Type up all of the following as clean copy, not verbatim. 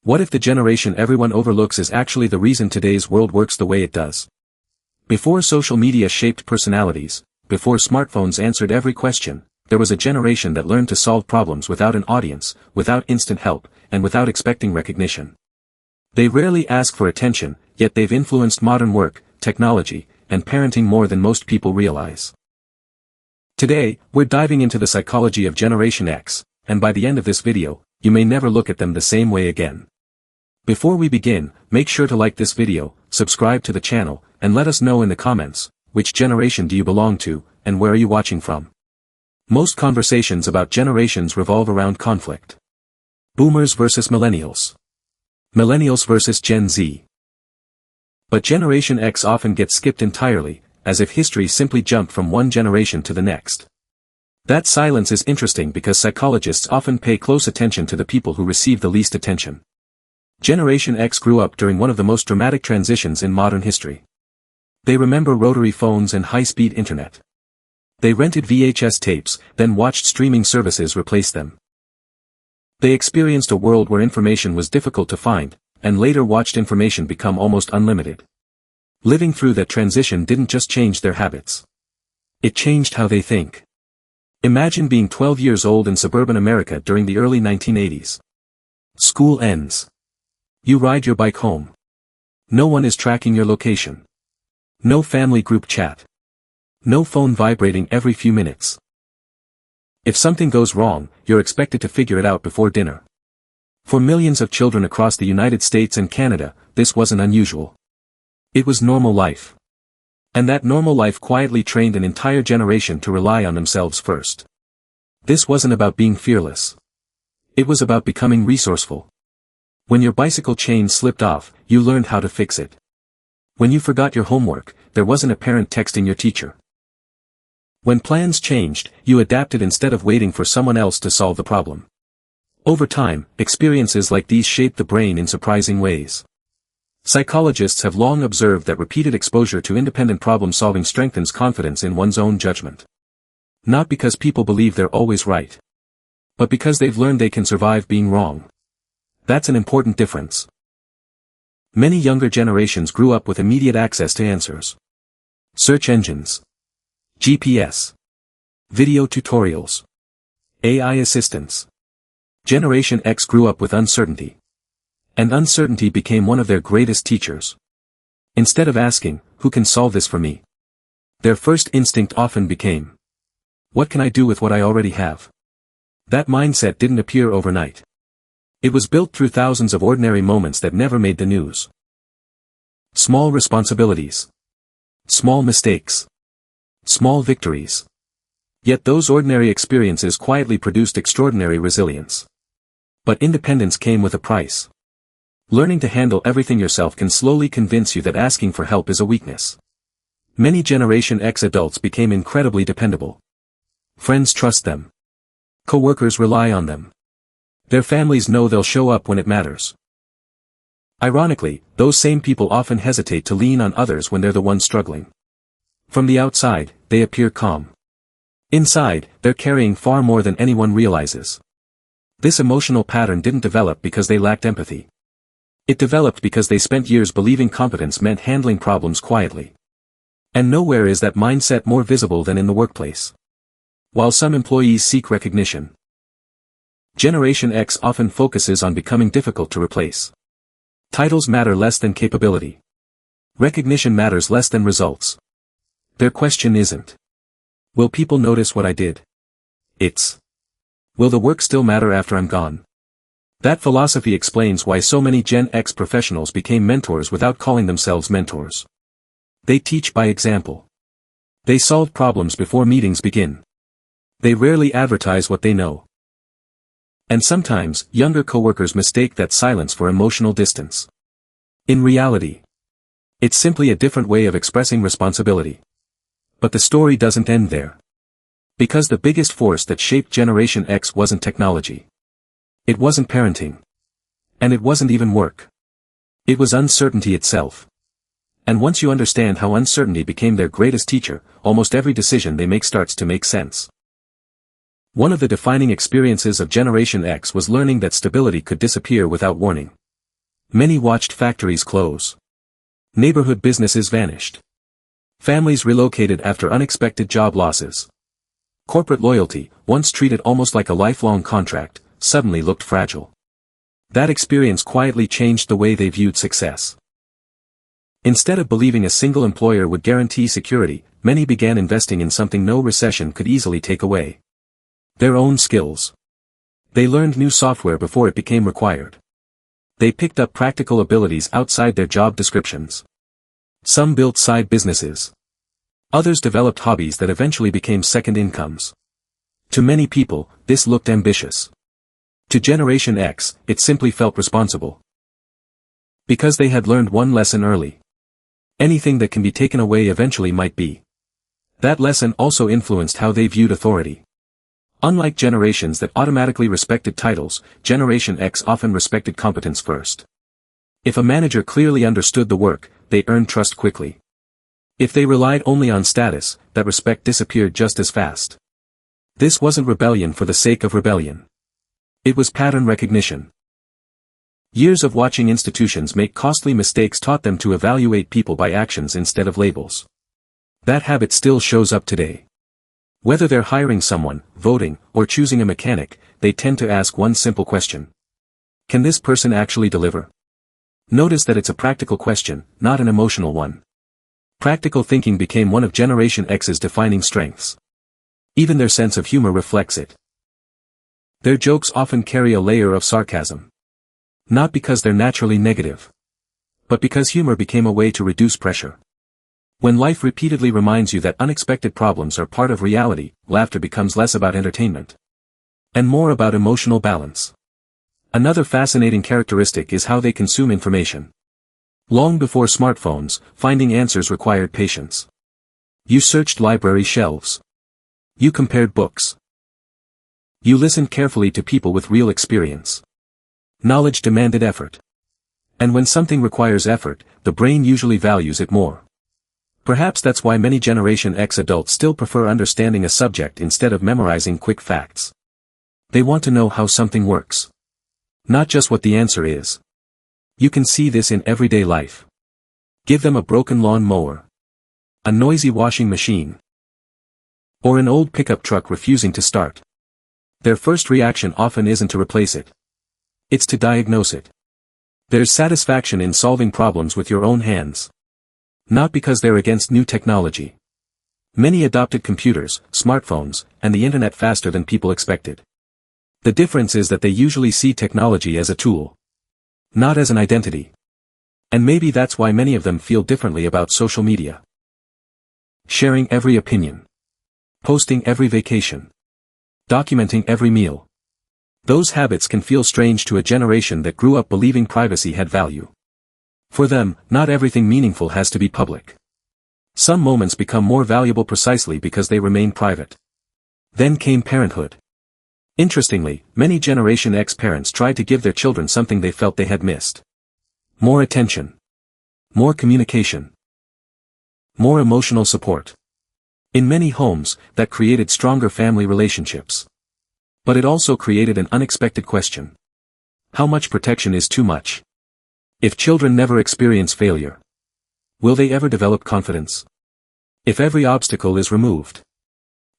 What if the generation everyone overlooks is actually the reason today's world works the way it does? Before social media shaped personalities, before smartphones answered every question, there was a generation that learned to solve problems without an audience, without instant help, and without expecting recognition. They rarely ask for attention, yet they've influenced modern work, technology, and parenting more than most people realize. Today, we're diving into the psychology of Generation X, and by the end of this video, you may never look at them the same way again. Before we begin, make sure to like this video, subscribe to the channel, and let us know in the comments, which generation do you belong to, and where are you watching from? Most conversations about generations revolve around conflict. Boomers versus Millennials. Millennials versus Gen Z. But Generation X often gets skipped entirely, as if history simply jumped from one generation to the next. That silence is interesting because psychologists often pay close attention to the people who receive the least attention. Generation X grew up during one of the most dramatic transitions in modern history. They remember rotary phones and high-speed internet. They rented VHS tapes, then watched streaming services replace them. They experienced a world where information was difficult to find, and later watched information become almost unlimited. Living through that transition didn't just change their habits. It changed how they think. Imagine being 12 years old in suburban America during the early 1980s. School ends. You ride your bike home. No one is tracking your location. No family group chat. No phone vibrating every few minutes. If something goes wrong, you're expected to figure it out before dinner. For millions of children across the United States and Canada, this wasn't unusual. It was normal life. And that normal life quietly trained an entire generation to rely on themselves first. This wasn't about being fearless. It was about becoming resourceful. When your bicycle chain slipped off, you learned how to fix it. When you forgot your homework, there wasn't a parent texting your teacher. When plans changed, you adapted instead of waiting for someone else to solve the problem. Over time, experiences like these shape the brain in surprising ways. Psychologists have long observed that repeated exposure to independent problem-solving strengthens confidence in one's own judgment. Not because people believe they're always right, but because they've learned they can survive being wrong. That's an important difference. Many younger generations grew up with immediate access to answers. Search engines. GPS. Video tutorials. AI assistants. Generation X grew up with uncertainty. And uncertainty became one of their greatest teachers. Instead of asking, "Who can solve this for me?" their first instinct often became, "What can I do with what I already have?" That mindset didn't appear overnight. It was built through thousands of ordinary moments that never made the news. Small responsibilities. Small mistakes. Small victories. Yet those ordinary experiences quietly produced extraordinary resilience. But independence came with a price. Learning to handle everything yourself can slowly convince you that asking for help is a weakness. Many Generation X adults became incredibly dependable. Friends trust them. Coworkers rely on them. Their families know they'll show up when it matters. Ironically, those same people often hesitate to lean on others when they're the ones struggling. From the outside, they appear calm. Inside, they're carrying far more than anyone realizes. This emotional pattern didn't develop because they lacked empathy. It developed because they spent years believing competence meant handling problems quietly. And nowhere is that mindset more visible than in the workplace. While some employees seek recognition, Generation X often focuses on becoming difficult to replace. Titles matter less than capability. Recognition matters less than results. Their question isn't, "Will people notice what I did?" It's, "Will the work still matter after I'm gone?" That philosophy explains why so many Gen X professionals became mentors without calling themselves mentors. They teach by example. They solve problems before meetings begin. They rarely advertise what they know. And sometimes, younger coworkers mistake that silence for emotional distance. In reality, it's simply a different way of expressing responsibility. But the story doesn't end there. Because the biggest force that shaped Generation X wasn't technology. It wasn't parenting. And it wasn't even work. It was uncertainty itself. And once you understand how uncertainty became their greatest teacher, almost every decision they make starts to make sense. One of the defining experiences of Generation X was learning that stability could disappear without warning. Many watched factories close. Neighborhood businesses vanished. Families relocated after unexpected job losses. Corporate loyalty, once treated almost like a lifelong contract, suddenly looked fragile. That experience quietly changed the way they viewed success. Instead of believing a single employer would guarantee security, many began investing in something no recession could easily take away. Their own skills. They learned new software before it became required. They picked up practical abilities outside their job descriptions. Some built side businesses. Others developed hobbies that eventually became second incomes. To many people, this looked ambitious. To Generation X, it simply felt responsible. Because they had learned one lesson early. Anything that can be taken away eventually might be. That lesson also influenced how they viewed authority. Unlike generations that automatically respected titles, Generation X often respected competence first. If a manager clearly understood the work, they earned trust quickly. If they relied only on status, that respect disappeared just as fast. This wasn't rebellion for the sake of rebellion. It was pattern recognition. Years of watching institutions make costly mistakes taught them to evaluate people by actions instead of labels. That habit still shows up today. Whether they're hiring someone, voting, or choosing a mechanic, they tend to ask one simple question. Can this person actually deliver? Notice that it's a practical question, not an emotional one. Practical thinking became one of Generation X's defining strengths. Even their sense of humor reflects it. Their jokes often carry a layer of sarcasm. Not because they're naturally negative, but because humor became a way to reduce pressure. When life repeatedly reminds you that unexpected problems are part of reality, laughter becomes less about entertainment and more about emotional balance. Another fascinating characteristic is how they consume information. Long before smartphones, finding answers required patience. You searched library shelves. You compared books. You listened carefully to people with real experience. Knowledge demanded effort. And when something requires effort, the brain usually values it more. Perhaps that's why many Generation X adults still prefer understanding a subject instead of memorizing quick facts. They want to know how something works. Not just what the answer is. You can see this in everyday life. Give them a broken lawn mower. A noisy washing machine. Or an old pickup truck refusing to start. Their first reaction often isn't to replace it. It's to diagnose it. There's satisfaction in solving problems with your own hands. Not because they're against new technology. Many adopted computers, smartphones, and the internet faster than people expected. The difference is that they usually see technology as a tool. Not as an identity. And maybe that's why many of them feel differently about social media. Sharing every opinion. Posting every vacation. Documenting every meal. Those habits can feel strange to a generation that grew up believing privacy had value. For them, not everything meaningful has to be public. Some moments become more valuable precisely because they remain private. Then came parenthood. Interestingly, many Generation X parents tried to give their children something they felt they had missed. More attention. More communication. More emotional support. In many homes, that created stronger family relationships. But it also created an unexpected question. How much protection is too much? If children never experience failure, will they ever develop confidence? If every obstacle is removed,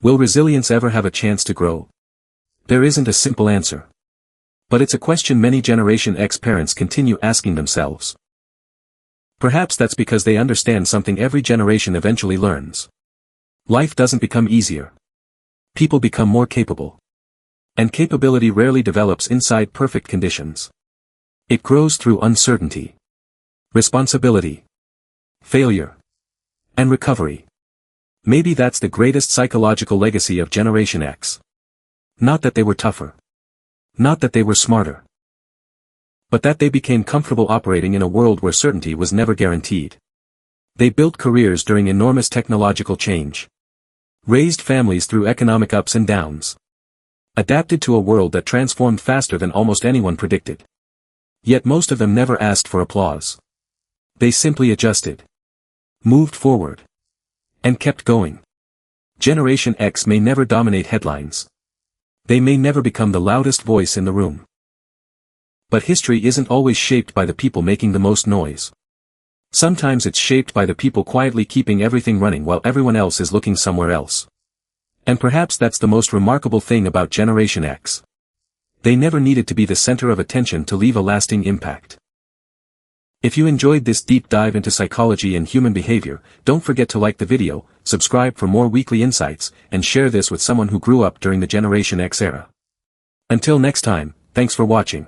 will resilience ever have a chance to grow? There isn't a simple answer. But it's a question many Generation X parents continue asking themselves. Perhaps that's because they understand something every generation eventually learns. Life doesn't become easier. People become more capable. And capability rarely develops inside perfect conditions. It grows through uncertainty, responsibility, failure, and recovery. Maybe that's the greatest psychological legacy of Generation X. Not that they were tougher. Not that they were smarter. But that they became comfortable operating in a world where certainty was never guaranteed. They built careers during enormous technological change. Raised families through economic ups and downs. Adapted to a world that transformed faster than almost anyone predicted. Yet most of them never asked for applause. They simply adjusted. Moved forward. And kept going. Generation X may never dominate headlines. They may never become the loudest voice in the room. But history isn't always shaped by the people making the most noise. Sometimes it's shaped by the people quietly keeping everything running while everyone else is looking somewhere else. And perhaps that's the most remarkable thing about Generation X. They never needed to be the center of attention to leave a lasting impact. If you enjoyed this deep dive into psychology and human behavior, don't forget to like the video, subscribe for more weekly insights, and share this with someone who grew up during the Generation X era. Until next time, thanks for watching.